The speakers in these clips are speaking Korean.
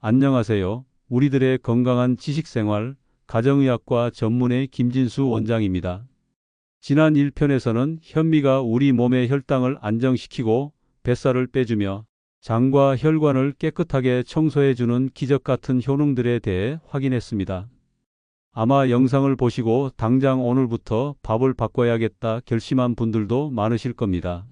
안녕하세요. 우리들의 건강한 지식생활, 가정의학과 전문의 김진수 원장입니다. 지난 1편에서는 현미가 우리 몸의 혈당을 안정시키고 뱃살을 빼주며 장과 혈관을 깨끗하게 청소해주는 기적 같은 효능들에 대해 확인했습니다. 아마 영상을 보시고 당장 오늘부터 밥을 바꿔야겠다 결심한 분들도 많으실 겁니다.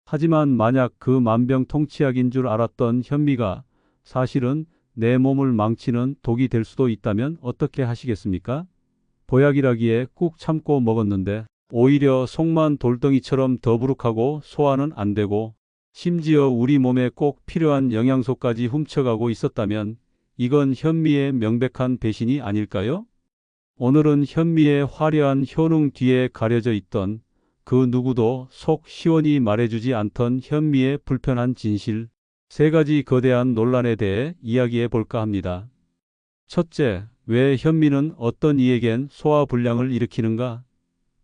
하지만 만약 그 만병통치약인 줄 알았던 현미가 사실은 내 몸을 망치는 독이 될 수도 있다면 어떻게 하시겠습니까? 보약이라기에 꾹 참고 먹었는데 오히려 속만 돌덩이처럼 더부룩하고 소화는 안 되고 심지어 우리 몸에 꼭 필요한 영양소까지 훔쳐가고 있었다면 이건 현미의 명백한 배신이 아닐까요? 오늘은 현미의 화려한 효능 뒤에 가려져 있던 그 누구도 속 시원히 말해주지 않던 현미의 불편한 진실, 세 가지 거대한 논란에 대해 이야기해 볼까 합니다. 첫째, 왜 현미는 어떤 이에겐 소화불량을 일으키는가?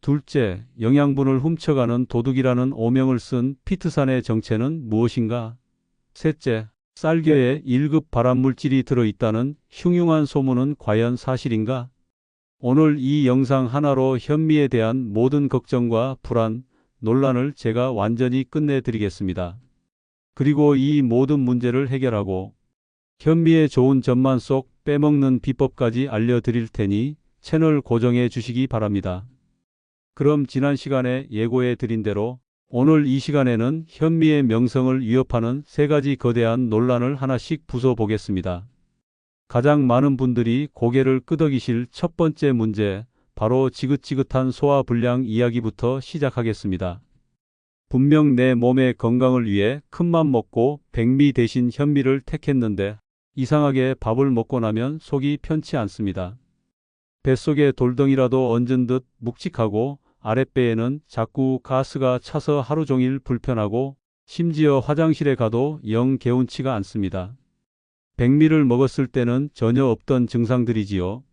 둘째, 영양분을 훔쳐가는 도둑이라는 오명을 쓴 피트산의 정체는 무엇인가? 셋째, 쌀겨에 1급 발암물질이 들어있다는 흉흉한 소문은 과연 사실인가? 오늘 이 영상 하나로 현미에 대한 모든 걱정과 불안, 논란을 제가 완전히 끝내드리겠습니다. 그리고 이 모든 문제를 해결하고 현미의 좋은 점만 쏙 빼먹는 비법까지 알려드릴 테니 채널 고정해 주시기 바랍니다. 그럼 지난 시간에 예고해 드린 대로 오늘 이 시간에는 현미의 명성을 위협하는 세 가지 거대한 논란을 하나씩 부숴보겠습니다. 가장 많은 분들이 고개를 끄덕이실 첫 번째 문제, 바로 지긋지긋한 소화불량 이야기부터 시작하겠습니다. 분명 내 몸의 건강을 위해 큰맘 먹고 백미 대신 현미를 택했는데 이상하게 밥을 먹고 나면 속이 편치 않습니다. 뱃속에 돌덩이라도 얹은 듯 묵직하고 아랫배에는 자꾸 가스가 차서 하루 종일 불편하고 심지어 화장실에 가도 영 개운치가 않습니다. 백미를 먹었을 때는 전혀 없던 증상들이지요.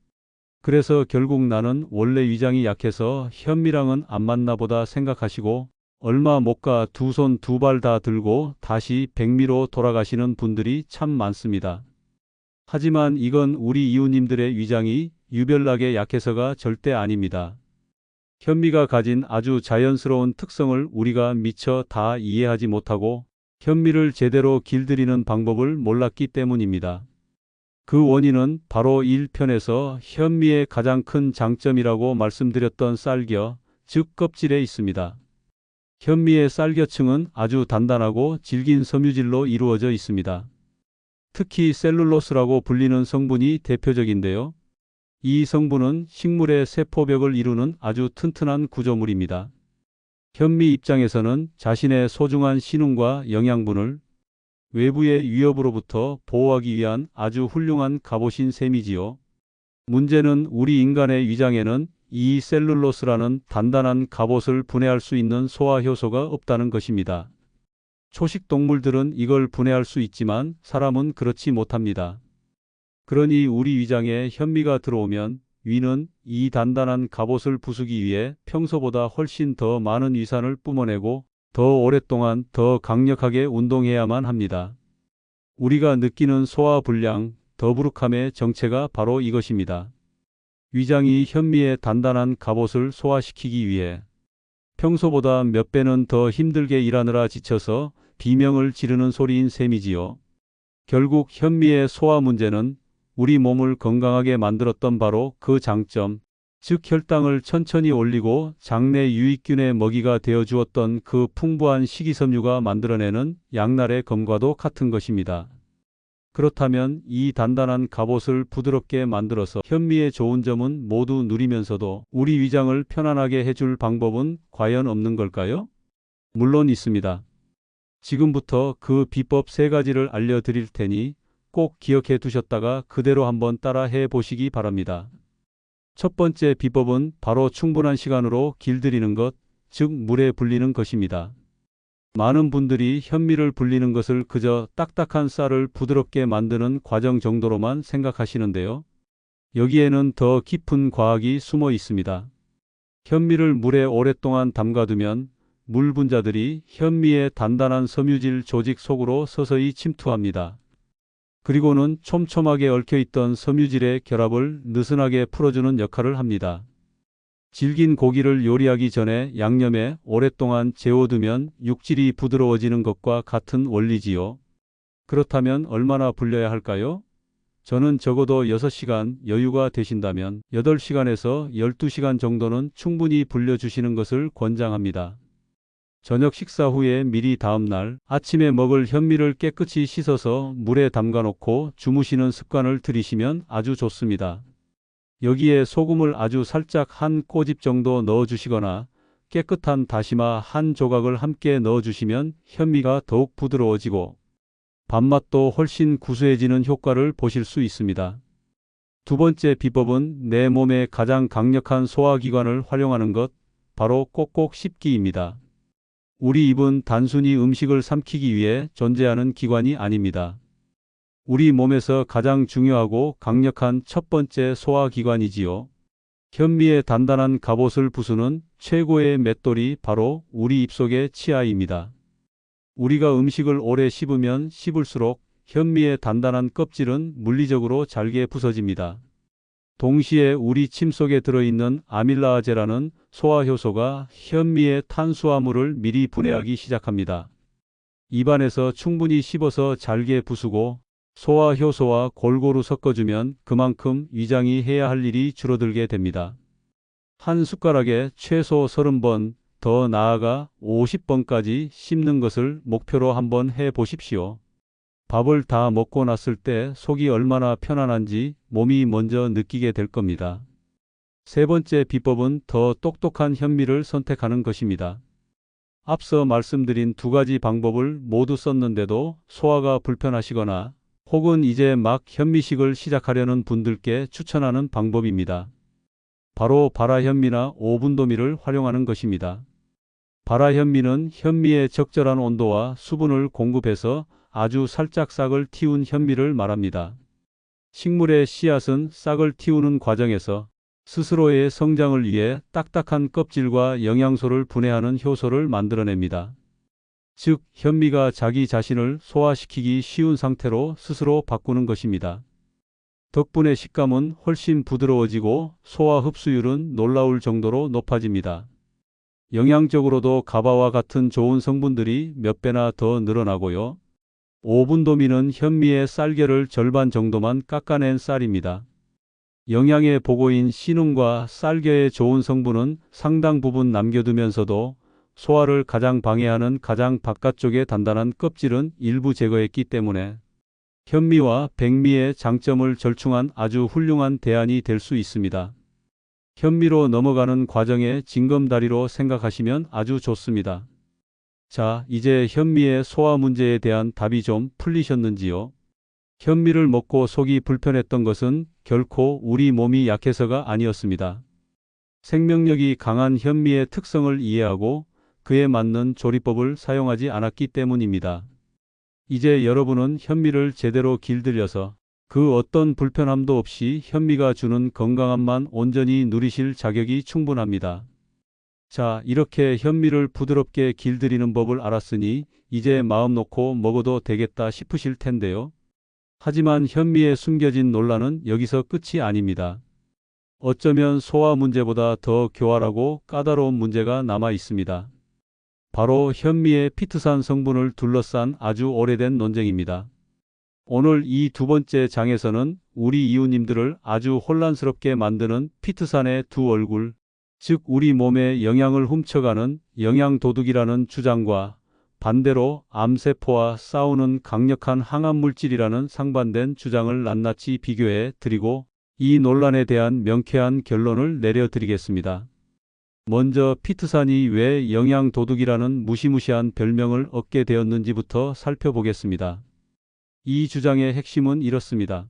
그래서 결국 나는 원래 위장이 약해서 현미랑은 안 맞나 보다 생각하시고 얼마 못 가 두 손 두 발 다 들고 다시 백미로 돌아가시는 분들이 참 많습니다. 하지만 이건 우리 이웃님들의 위장이 유별나게 약해서가 절대 아닙니다. 현미가 가진 아주 자연스러운 특성을 우리가 미처 다 이해하지 못하고 현미를 제대로 길들이는 방법을 몰랐기 때문입니다. 그 원인은 바로 1편에서 현미의 가장 큰 장점이라고 말씀드렸던 쌀겨, 즉 껍질에 있습니다. 현미의 쌀겨층은 아주 단단하고 질긴 섬유질로 이루어져 있습니다. 특히 셀룰로스라고 불리는 성분이 대표적인데요. 이 성분은 식물의 세포벽을 이루는 아주 튼튼한 구조물입니다. 현미 입장에서는 자신의 소중한 신운과 영양분을 외부의 위협으로부터 보호하기 위한 아주 훌륭한 갑옷인 셈이지요. 문제는 우리 인간의 위장에는 이 셀룰로스라는 단단한 갑옷을 분해할 수 있는 소화 효소가 없다는 것입니다. 초식 동물들은 이걸 분해할 수 있지만 사람은 그렇지 못합니다. 그러니 우리 위장에 현미가 들어오면 위는 이 단단한 갑옷을 부수기 위해 평소보다 훨씬 더 많은 위산을 뿜어내고 더 오랫동안 더 강력하게 운동해야만 합니다. 우리가 느끼는 소화불량, 더부룩함의 정체가 바로 이것입니다. 위장이 현미의 단단한 갑옷을 소화시키기 위해 평소보다 몇 배는 더 힘들게 일하느라 지쳐서 비명을 지르는 소리인 셈이지요. 결국 현미의 소화 문제는 우리 몸을 건강하게 만들었던 바로 그 장점, 즉 혈당을 천천히 올리고 장내 유익균의 먹이가 되어 주었던 그 풍부한 식이섬유가 만들어내는 양날의 검과도 같은 것입니다. 그렇다면 이 단단한 갑옷을 부드럽게 만들어서 현미의 좋은 점은 모두 누리면서도 우리 위장을 편안하게 해줄 방법은 과연 없는 걸까요? 물론 있습니다. 지금부터 그 비법 세 가지를 알려드릴 테니 꼭 기억해 두셨다가 그대로 한번 따라 해 보시기 바랍니다. 첫 번째 비법은 바로 충분한 시간으로 길들이는 것, 즉 물에 불리는 것입니다. 많은 분들이 현미를 불리는 것을 그저 딱딱한 쌀을 부드럽게 만드는 과정 정도로만 생각하시는데요. 여기에는 더 깊은 과학이 숨어 있습니다. 현미를 물에 오랫동안 담가두면 물 분자들이 현미의 단단한 섬유질 조직 속으로 서서히 침투합니다. 그리고는 촘촘하게 얽혀있던 섬유질의 결합을 느슨하게 풀어주는 역할을 합니다. 질긴 고기를 요리하기 전에 양념에 오랫동안 재워두면 육질이 부드러워지는 것과 같은 원리지요. 그렇다면 얼마나 불려야 할까요? 저는 적어도 6시간, 여유가 되신다면 8시간에서 12시간 정도는 충분히 불려주시는 것을 권장합니다. 저녁 식사 후에 미리 다음날 아침에 먹을 현미를 깨끗이 씻어서 물에 담가 놓고 주무시는 습관을 들이시면 아주 좋습니다. 여기에 소금을 아주 살짝 한 꼬집 정도 넣어주시거나 깨끗한 다시마 한 조각을 함께 넣어주시면 현미가 더욱 부드러워지고 밥맛도 훨씬 구수해지는 효과를 보실 수 있습니다. 두 번째 비법은 내 몸의 가장 강력한 소화기관을 활용하는 것, 바로 꼭꼭 씹기입니다. 우리 입은 단순히 음식을 삼키기 위해 존재하는 기관이 아닙니다. 우리 몸에서 가장 중요하고 강력한 첫 번째 소화기관이지요. 현미의 단단한 갑옷을 부수는 최고의 맷돌이 바로 우리 입속의 치아입니다. 우리가 음식을 오래 씹으면 씹을수록 현미의 단단한 껍질은 물리적으로 잘게 부서집니다. 동시에 우리 침 속에 들어있는 아밀라아제라는 소화효소가 현미의 탄수화물을 미리 분해하기 시작합니다. 입안에서 충분히 씹어서 잘게 부수고 소화효소와 골고루 섞어주면 그만큼 위장이 해야 할 일이 줄어들게 됩니다. 한 숟가락에 최소 30번, 더 나아가 50번까지 씹는 것을 목표로 한번 해보십시오. 밥을 다 먹고 났을 때 속이 얼마나 편안한지 몸이 먼저 느끼게 될 겁니다. 세 번째 비법은 더 똑똑한 현미를 선택하는 것입니다. 앞서 말씀드린 두 가지 방법을 모두 썼는데도 소화가 불편하시거나 혹은 이제 막 현미식을 시작하려는 분들께 추천하는 방법입니다. 바로 발화현미나 오분도미를 활용하는 것입니다. 발화현미는 현미의 적절한 온도와 수분을 공급해서 아주 살짝 싹을 틔운 현미를 말합니다. 식물의 씨앗은 싹을 틔우는 과정에서 스스로의 성장을 위해 딱딱한 껍질과 영양소를 분해하는 효소를 만들어냅니다. 즉, 현미가 자기 자신을 소화시키기 쉬운 상태로 스스로 바꾸는 것입니다. 덕분에 식감은 훨씬 부드러워지고 소화 흡수율은 놀라울 정도로 높아집니다. 영양적으로도 가바와 같은 좋은 성분들이 몇 배나 더 늘어나고요. 오분도미는 현미의 쌀결을 절반 정도만 깎아낸 쌀입니다. 영양의 보고인 신음과 쌀겨의 좋은 성분은 상당 부분 남겨두면서도 소화를 가장 방해하는 가장 바깥쪽의 단단한 껍질은 일부 제거했기 때문에 현미와 백미의 장점을 절충한 아주 훌륭한 대안이 될 수 있습니다. 현미로 넘어가는 과정의 징검다리로 생각하시면 아주 좋습니다. 자, 이제 현미의 소화 문제에 대한 답이 좀 풀리셨는지요? 현미를 먹고 속이 불편했던 것은 결코 우리 몸이 약해서가 아니었습니다. 생명력이 강한 현미의 특성을 이해하고 그에 맞는 조리법을 사용하지 않았기 때문입니다. 이제 여러분은 현미를 제대로 길들여서 그 어떤 불편함도 없이 현미가 주는 건강함만 온전히 누리실 자격이 충분합니다. 자, 이렇게 현미를 부드럽게 길들이는 법을 알았으니 이제 마음 놓고 먹어도 되겠다 싶으실 텐데요. 하지만 현미에 숨겨진 논란은 여기서 끝이 아닙니다. 어쩌면 소화 문제보다 더 교활하고 까다로운 문제가 남아 있습니다. 바로 현미의 피트산 성분을 둘러싼 아주 오래된 논쟁입니다. 오늘 이 두 번째 장에서는 우리 이웃님들을 아주 혼란스럽게 만드는 피트산의 두 얼굴, 즉 우리 몸에 영양을 훔쳐가는 영양도둑이라는 주장과 반대로 암세포와 싸우는 강력한 항암물질이라는 상반된 주장을 낱낱이 비교해 드리고 이 논란에 대한 명쾌한 결론을 내려드리겠습니다. 먼저 피트산이 왜 영양도둑이라는 무시무시한 별명을 얻게 되었는지부터 살펴보겠습니다. 이 주장의 핵심은 이렇습니다.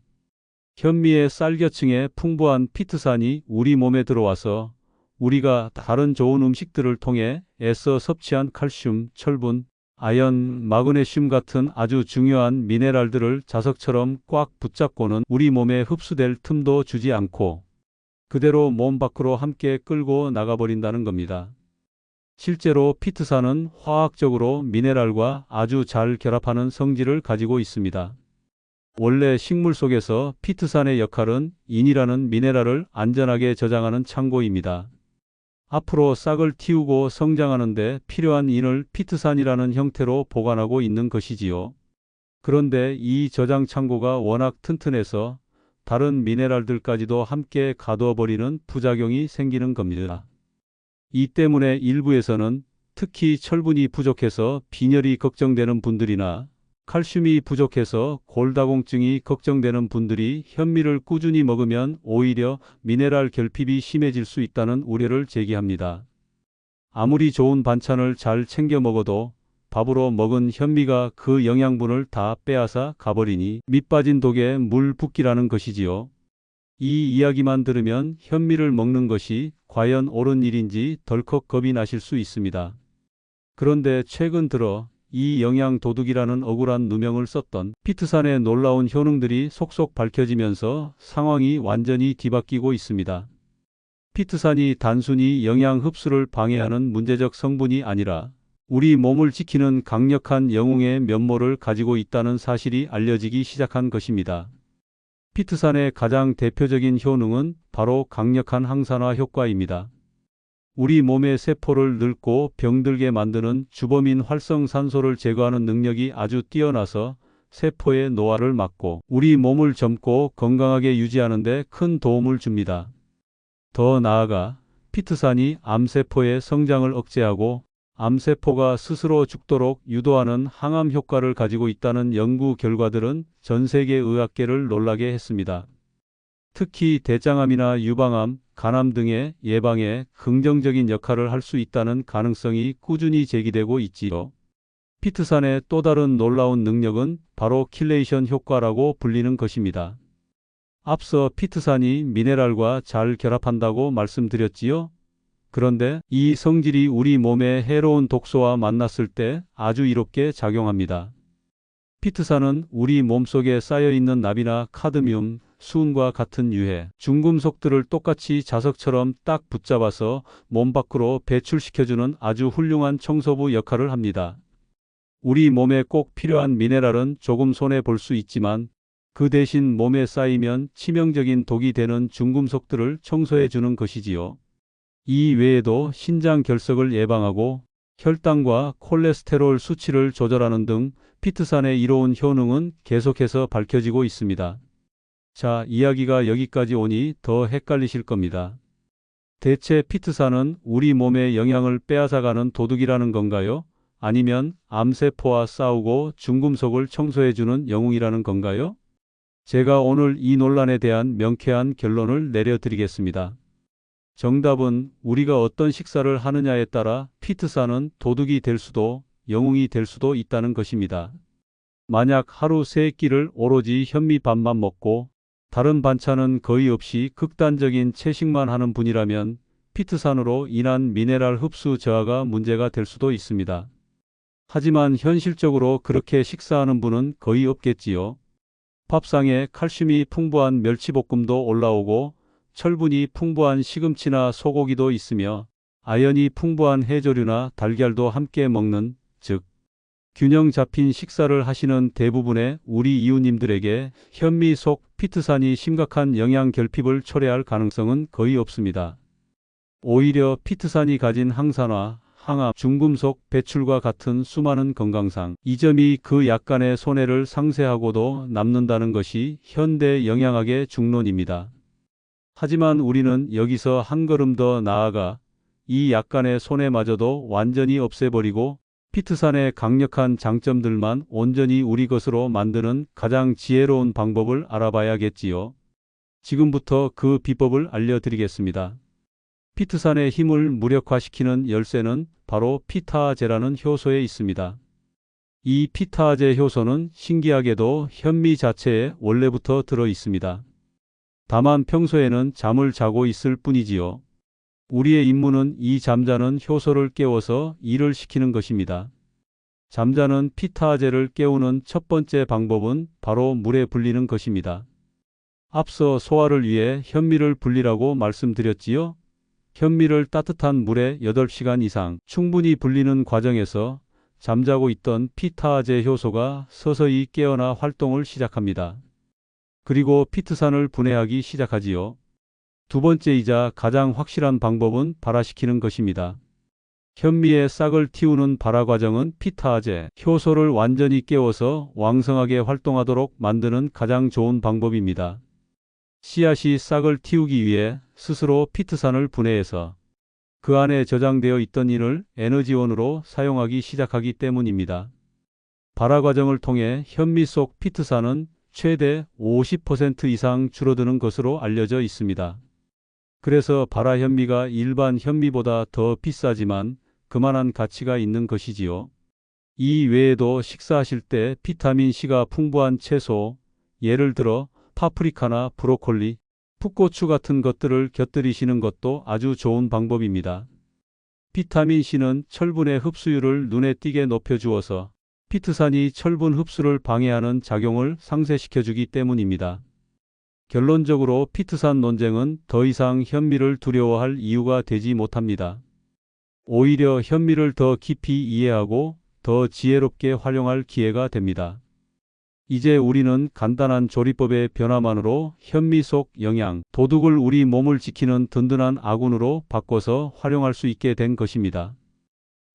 현미의 쌀겨층에 풍부한 피트산이 우리 몸에 들어와서 우리가 다른 좋은 음식들을 통해 애써 섭취한 칼슘, 철분, 아연, 마그네슘 같은 아주 중요한 미네랄들을 자석처럼 꽉 붙잡고는 우리 몸에 흡수될 틈도 주지 않고 그대로 몸 밖으로 함께 끌고 나가버린다는 겁니다. 실제로 피트산은 화학적으로 미네랄과 아주 잘 결합하는 성질을 가지고 있습니다. 원래 식물 속에서 피트산의 역할은 인이라는 미네랄을 안전하게 저장하는 창고입니다. 앞으로 싹을 틔우고 성장하는데 필요한 인을 피트산이라는 형태로 보관하고 있는 것이지요. 그런데 이 저장 창고가 워낙 튼튼해서 다른 미네랄들까지도 함께 가두어 버리는 부작용이 생기는 겁니다. 이 때문에 일부에서는 특히 철분이 부족해서 빈혈이 걱정되는 분들이나 칼슘이 부족해서 골다공증이 걱정되는 분들이 현미를 꾸준히 먹으면 오히려 미네랄 결핍이 심해질 수 있다는 우려를 제기합니다. 아무리 좋은 반찬을 잘 챙겨 먹어도 밥으로 먹은 현미가 그 영양분을 다 빼앗아 가버리니 밑 빠진 독에 물 붓기라는 것이지요. 이 이야기만 들으면 현미를 먹는 것이 과연 옳은 일인지 덜컥 겁이 나실 수 있습니다. 그런데 최근 들어 이 영양 도둑이라는 억울한 누명을 썼던 피트산의 놀라운 효능들이 속속 밝혀지면서 상황이 완전히 뒤바뀌고 있습니다. 피트산이 단순히 영양 흡수를 방해하는 문제적 성분이 아니라 우리 몸을 지키는 강력한 영웅의 면모를 가지고 있다는 사실이 알려지기 시작한 것입니다. 피트산의 가장 대표적인 효능은 바로 강력한 항산화 효과입니다. 우리 몸의 세포를 늙고 병들게 만드는 주범인 활성산소를 제거하는 능력이 아주 뛰어나서 세포의 노화를 막고 우리 몸을 젊고 건강하게 유지하는 데 큰 도움을 줍니다. 더 나아가 피트산이 암세포의 성장을 억제하고 암세포가 스스로 죽도록 유도하는 항암 효과를 가지고 있다는 연구 결과들은 전 세계 의학계를 놀라게 했습니다. 특히 대장암이나 유방암, 간암 등의 예방에 긍정적인 역할을 할 수 있다는 가능성이 꾸준히 제기되고 있지요. 피트산의 또 다른 놀라운 능력은 바로 킬레이션 효과라고 불리는 것입니다. 앞서 피트산이 미네랄과 잘 결합한다고 말씀드렸지요. 그런데 이 성질이 우리 몸의 해로운 독소와 만났을 때 아주 이롭게 작용합니다. 피트산은 우리 몸속에 쌓여있는 납이나 카드뮴, 수은과 같은 유해, 중금속들을 똑같이 자석처럼 딱 붙잡아서 몸 밖으로 배출시켜주는 아주 훌륭한 청소부 역할을 합니다. 우리 몸에 꼭 필요한 미네랄은 조금 손에 볼 수 있지만 그 대신 몸에 쌓이면 치명적인 독이 되는 중금속들을 청소해 주는 것이지요. 이 외에도 신장 결석을 예방하고 혈당과 콜레스테롤 수치를 조절하는 등 피트산의 이로운 효능은 계속해서 밝혀지고 있습니다. 자, 이야기가 여기까지 오니 더 헷갈리실 겁니다. 대체 피트산은 우리 몸의 영양을 빼앗아가는 도둑이라는 건가요? 아니면 암세포와 싸우고 중금속을 청소해주는 영웅이라는 건가요? 제가 오늘 이 논란에 대한 명쾌한 결론을 내려드리겠습니다. 정답은 우리가 어떤 식사를 하느냐에 따라 피트산은 도둑이 될 수도 영웅이 될 수도 있다는 것입니다. 만약 하루 3끼를 오로지 현미밥만 먹고 다른 반찬은 거의 없이 극단적인 채식만 하는 분이라면 피트산으로 인한 미네랄 흡수 저하가 문제가 될 수도 있습니다. 하지만 현실적으로 그렇게 식사하는 분은 거의 없겠지요. 밥상에 칼슘이 풍부한 멸치볶음도 올라오고 철분이 풍부한 시금치나 소고기도 있으며 아연이 풍부한 해조류나 달걀도 함께 먹는, 즉 균형 잡힌 식사를 하시는 대부분의 우리 이웃님들에게 현미 속 피트산이 심각한 영양 결핍을 초래할 가능성은 거의 없습니다. 오히려 피트산이 가진 항산화, 항암, 중금속 배출과 같은 수많은 건강상 이점이 그 약간의 손해를 상쇄하고도 남는다는 것이 현대 영양학의 중론입니다. 하지만 우리는 여기서 한 걸음 더 나아가 이 약간의 손해마저도 완전히 없애버리고 피트산의 강력한 장점들만 온전히 우리 것으로 만드는 가장 지혜로운 방법을 알아봐야겠지요. 지금부터 그 비법을 알려드리겠습니다. 피트산의 힘을 무력화시키는 열쇠는 바로 피타아제라는 효소에 있습니다. 이 피타아제 효소는 신기하게도 현미 자체에 원래부터 들어 있습니다. 다만 평소에는 잠을 자고 있을 뿐이지요. 우리의 임무는 이 잠자는 효소를 깨워서 일을 시키는 것입니다. 잠자는 피타아제를 깨우는 첫 번째 방법은 바로 물에 불리는 것입니다. 앞서 소화를 위해 현미를 불리라고 말씀드렸지요. 현미를 따뜻한 물에 8시간 이상 충분히 불리는 과정에서 잠자고 있던 피타아제 효소가 서서히 깨어나 활동을 시작합니다. 그리고 피트산을 분해하기 시작하지요. 두 번째이자 가장 확실한 방법은 발화시키는 것입니다. 현미의 싹을 틔우는 발화 과정은 피타아제 효소를 완전히 깨워서 왕성하게 활동하도록 만드는 가장 좋은 방법입니다. 씨앗이 싹을 틔우기 위해 스스로 피트산을 분해해서 그 안에 저장되어 있던 인을 에너지원으로 사용하기 시작하기 때문입니다. 발화 과정을 통해 현미 속 피트산은 최대 50% 이상 줄어드는 것으로 알려져 있습니다. 그래서 발화 현미가 일반 현미보다 더 비싸지만 그만한 가치가 있는 것이지요. 이 외에도 식사하실 때 비타민C가 풍부한 채소, 예를 들어 파프리카나 브로콜리, 풋고추 같은 것들을 곁들이시는 것도 아주 좋은 방법입니다. 비타민C는 철분의 흡수율을 눈에 띄게 높여주어서 피트산이 철분 흡수를 방해하는 작용을 상쇄시켜주기 때문입니다. 결론적으로 피트산 논쟁은 더 이상 현미를 두려워할 이유가 되지 못합니다. 오히려 현미를 더 깊이 이해하고 더 지혜롭게 활용할 기회가 됩니다. 이제 우리는 간단한 조리법의 변화만으로 현미 속 영양, 도둑을 우리 몸을 지키는 든든한 아군으로 바꿔서 활용할 수 있게 된 것입니다.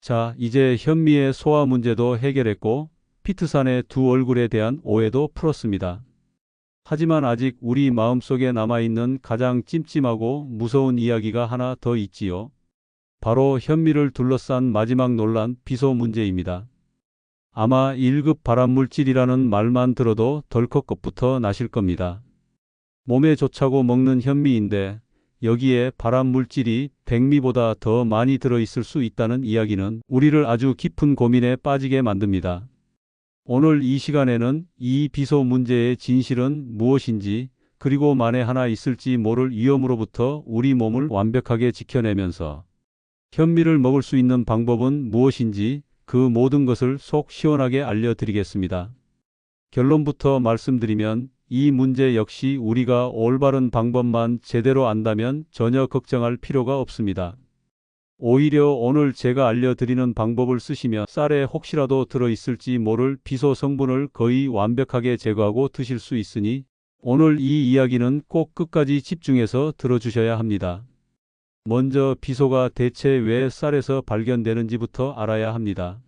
자, 이제 현미의 소화 문제도 해결했고 피트산의 두 얼굴에 대한 오해도 풀었습니다. 하지만 아직 우리 마음속에 남아있는 가장 찜찜하고 무서운 이야기가 하나 더 있지요. 바로 현미를 둘러싼 마지막 논란, 비소 문제입니다. 아마 1급 발암물질이라는 말만 들어도 덜컥 겁부터 나실 겁니다. 몸에 좋다고 먹는 현미인데 여기에 발암물질이 백미보다 더 많이 들어있을 수 있다는 이야기는 우리를 아주 깊은 고민에 빠지게 만듭니다. 오늘 이 시간에는 이 비소 문제의 진실은 무엇인지, 그리고 만에 하나 있을지 모를 위험으로부터 우리 몸을 완벽하게 지켜내면서 현미를 먹을 수 있는 방법은 무엇인지, 그 모든 것을 속 시원하게 알려드리겠습니다. 결론부터 말씀드리면 이 문제 역시 우리가 올바른 방법만 제대로 안다면 전혀 걱정할 필요가 없습니다. 오히려 오늘 제가 알려드리는 방법을 쓰시면 쌀에 혹시라도 들어있을지 모를 비소 성분을 거의 완벽하게 제거하고 드실 수 있으니 오늘 이 이야기는 꼭 끝까지 집중해서 들어주셔야 합니다. 먼저 비소가 대체 왜 쌀에서 발견되는지부터 알아야 합니다.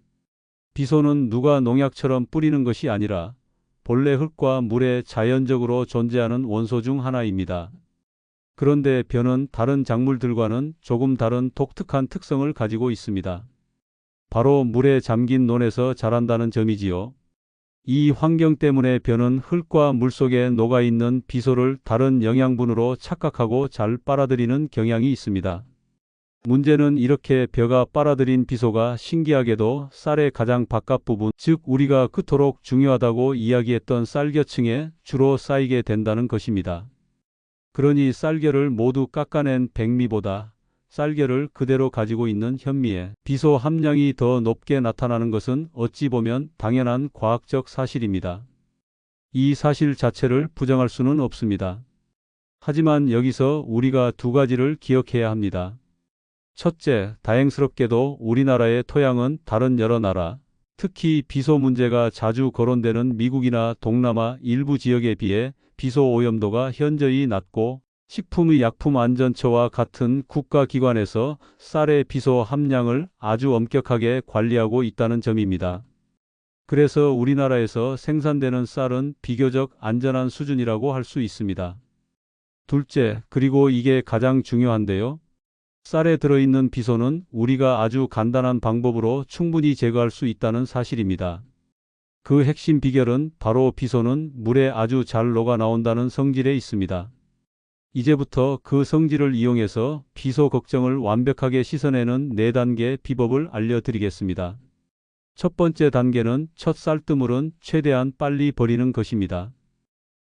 비소는 누가 농약처럼 뿌리는 것이 아니라 본래 흙과 물에 자연적으로 존재하는 원소 중 하나입니다. 그런데 벼는 다른 작물들과는 조금 다른 독특한 특성을 가지고 있습니다. 바로 물에 잠긴 논에서 자란다는 점이지요. 이 환경 때문에 벼는 흙과 물속에 녹아있는 비소를 다른 영양분으로 착각하고 잘 빨아들이는 경향이 있습니다. 문제는 이렇게 벼가 빨아들인 비소가 신기하게도 쌀의 가장 바깥 부분, 즉 우리가 그토록 중요하다고 이야기했던 쌀겨층에 주로 쌓이게 된다는 것입니다. 그러니 쌀겨를 모두 깎아낸 백미보다 쌀겨를 그대로 가지고 있는 현미에 비소 함량이 더 높게 나타나는 것은 어찌 보면 당연한 과학적 사실입니다. 이 사실 자체를 부정할 수는 없습니다. 하지만 여기서 우리가 두 가지를 기억해야 합니다. 첫째, 다행스럽게도 우리나라의 토양은 다른 여러 나라, 특히 비소 문제가 자주 거론되는 미국이나 동남아 일부 지역에 비해 비소 오염도가 현저히 낮고 식품의약품안전처와 같은 국가기관에서 쌀의 비소 함량을 아주 엄격하게 관리하고 있다는 점입니다. 그래서 우리나라에서 생산되는 쌀은 비교적 안전한 수준이라고 할 수 있습니다. 둘째, 그리고 이게 가장 중요한데요. 쌀에 들어있는 비소는 우리가 아주 간단한 방법으로 충분히 제거할 수 있다는 사실입니다. 그 핵심 비결은 바로 비소는 물에 아주 잘 녹아 나온다는 성질에 있습니다. 이제부터 그 성질을 이용해서 비소 걱정을 완벽하게 씻어내는 4단계 비법을 알려드리겠습니다. 첫 번째 단계는 첫 쌀뜨물은 최대한 빨리 버리는 것입니다.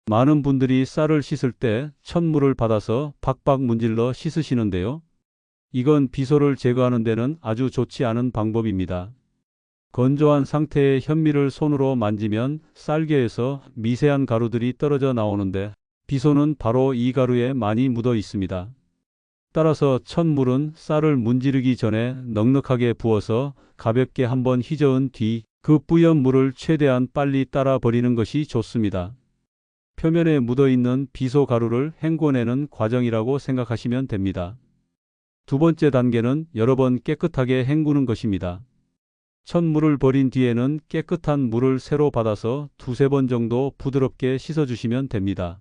많은 분들이 쌀을 씻을 때 첫 물을 받아서 박박 문질러 씻으시는데요. 이건 비소를 제거하는 데는 아주 좋지 않은 방법입니다. 건조한 상태의 현미를 손으로 만지면 쌀겨에서 미세한 가루들이 떨어져 나오는데 비소는 바로 이 가루에 많이 묻어 있습니다. 따라서 첫 물은 쌀을 문지르기 전에 넉넉하게 부어서 가볍게 한번 휘저은 뒤 그 뿌연 물을 최대한 빨리 따라 버리는 것이 좋습니다. 표면에 묻어있는 비소 가루를 헹궈내는 과정이라고 생각하시면 됩니다. 두 번째 단계는 여러 번 깨끗하게 헹구는 것입니다. 첫 물을 버린 뒤에는 깨끗한 물을 새로 받아서 두세 번 정도 부드럽게 씻어주시면 됩니다.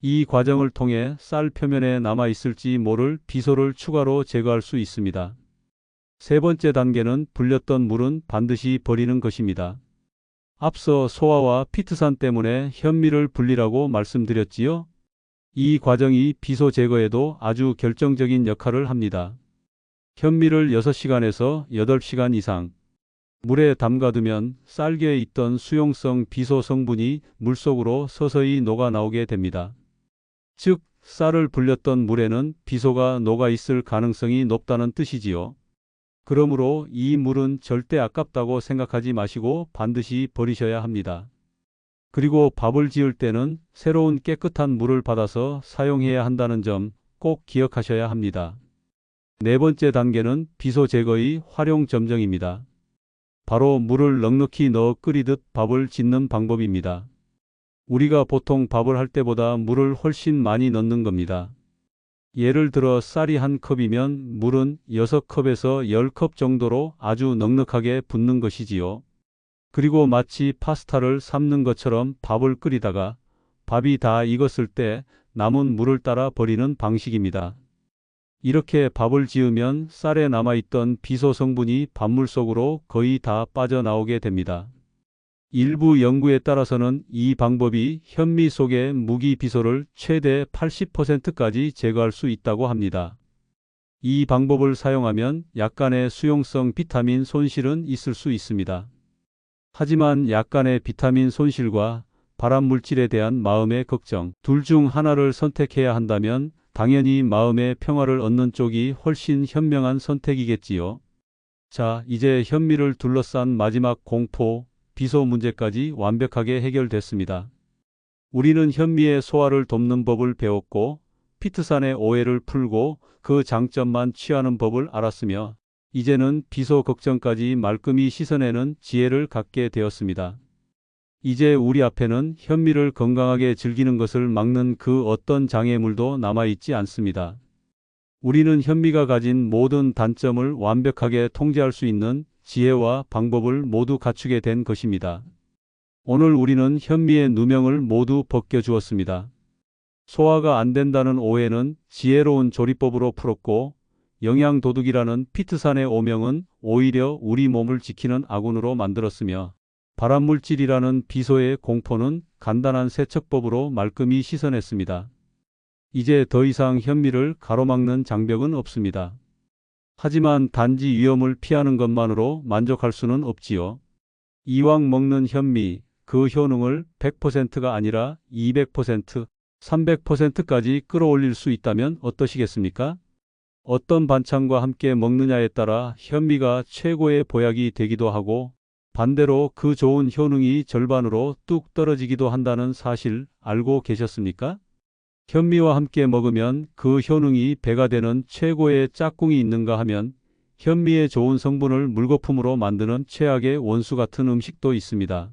이 과정을 통해 쌀 표면에 남아있을지 모를 비소를 추가로 제거할 수 있습니다. 세 번째 단계는 불렸던 물은 반드시 버리는 것입니다. 앞서 소화와 피트산 때문에 현미를 불리라고 말씀드렸지요. 이 과정이 비소 제거에도 아주 결정적인 역할을 합니다. 현미를 6시간에서 8시간 이상 물에 담가두면 쌀겨에 있던 수용성 비소 성분이 물속으로 서서히 녹아 나오게 됩니다. 즉, 쌀을 불렸던 물에는 비소가 녹아 있을 가능성이 높다는 뜻이지요. 그러므로 이 물은 절대 아깝다고 생각하지 마시고 반드시 버리셔야 합니다. 그리고 밥을 지을 때는 새로운 깨끗한 물을 받아서 사용해야 한다는 점 꼭 기억하셔야 합니다. 네 번째 단계는 비소 제거의 활용 점정입니다. 바로 물을 넉넉히 넣어 끓이듯 밥을 짓는 방법입니다. 우리가 보통 밥을 할 때보다 물을 훨씬 많이 넣는 겁니다. 예를 들어 쌀이 한 컵이면 물은 6컵에서 10컵 정도로 아주 넉넉하게 붓는 것이지요. 그리고 마치 파스타를 삶는 것처럼 밥을 끓이다가 밥이 다 익었을 때 남은 물을 따라 버리는 방식입니다. 이렇게 밥을 지으면 쌀에 남아있던 비소 성분이 밥물 속으로 거의 다 빠져나오게 됩니다. 일부 연구에 따라서는 이 방법이 현미 속의 무기 비소를 최대 80%까지 제거할 수 있다고 합니다. 이 방법을 사용하면 약간의 수용성 비타민 손실은 있을 수 있습니다. 하지만 약간의 비타민 손실과 발암물질에 대한 마음의 걱정, 둘 중 하나를 선택해야 한다면 당연히 마음의 평화를 얻는 쪽이 훨씬 현명한 선택이겠지요. 자, 이제 현미를 둘러싼 마지막 공포, 비소 문제까지 완벽하게 해결됐습니다. 우리는 현미의 소화를 돕는 법을 배웠고 피트산의 오해를 풀고 그 장점만 취하는 법을 알았으며 이제는 비소 걱정까지 말끔히 씻어내는 지혜를 갖게 되었습니다. 이제 우리 앞에는 현미를 건강하게 즐기는 것을 막는 그 어떤 장애물도 남아있지 않습니다. 우리는 현미가 가진 모든 단점을 완벽하게 통제할 수 있는 지혜와 방법을 모두 갖추게 된 것입니다. 오늘 우리는 현미의 누명을 모두 벗겨주었습니다. 소화가 안 된다는 오해는 지혜로운 조리법으로 풀었고 영양도둑이라는 피트산의 오명은 오히려 우리 몸을 지키는 아군으로 만들었으며 발암물질이라는 비소의 공포는 간단한 세척법으로 말끔히 씻어냈습니다. 이제 더 이상 현미를 가로막는 장벽은 없습니다. 하지만 단지 위험을 피하는 것만으로 만족할 수는 없지요. 이왕 먹는 현미, 그 효능을 100%가 아니라 200%, 300%까지 끌어올릴 수 있다면 어떠시겠습니까? 어떤 반찬과 함께 먹느냐에 따라 현미가 최고의 보약이 되기도 하고 반대로 그 좋은 효능이 절반으로 뚝 떨어지기도 한다는 사실 알고 계셨습니까? 현미와 함께 먹으면 그 효능이 배가 되는 최고의 짝꿍이 있는가 하면 현미의 좋은 성분을 물거품으로 만드는 최악의 원수 같은 음식도 있습니다.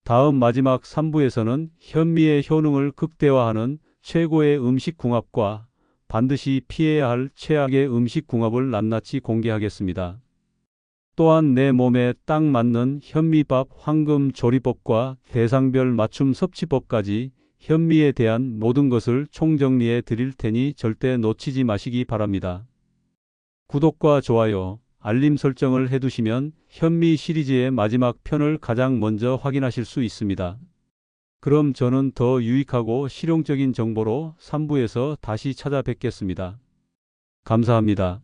다음 마지막 3부에서는 현미의 효능을 극대화하는 최고의 음식 궁합과 반드시 피해야 할 최악의 음식 궁합을 낱낱이 공개하겠습니다. 또한 내 몸에 딱 맞는 현미밥 황금 조리법과 대상별 맞춤 섭취법까지 현미에 대한 모든 것을 총정리해 드릴 테니 절대 놓치지 마시기 바랍니다. 구독과 좋아요, 알림 설정을 해두시면 현미 시리즈의 마지막 편을 가장 먼저 확인하실 수 있습니다. 그럼 저는 더 유익하고 실용적인 정보로 3부에서 다시 찾아뵙겠습니다. 감사합니다.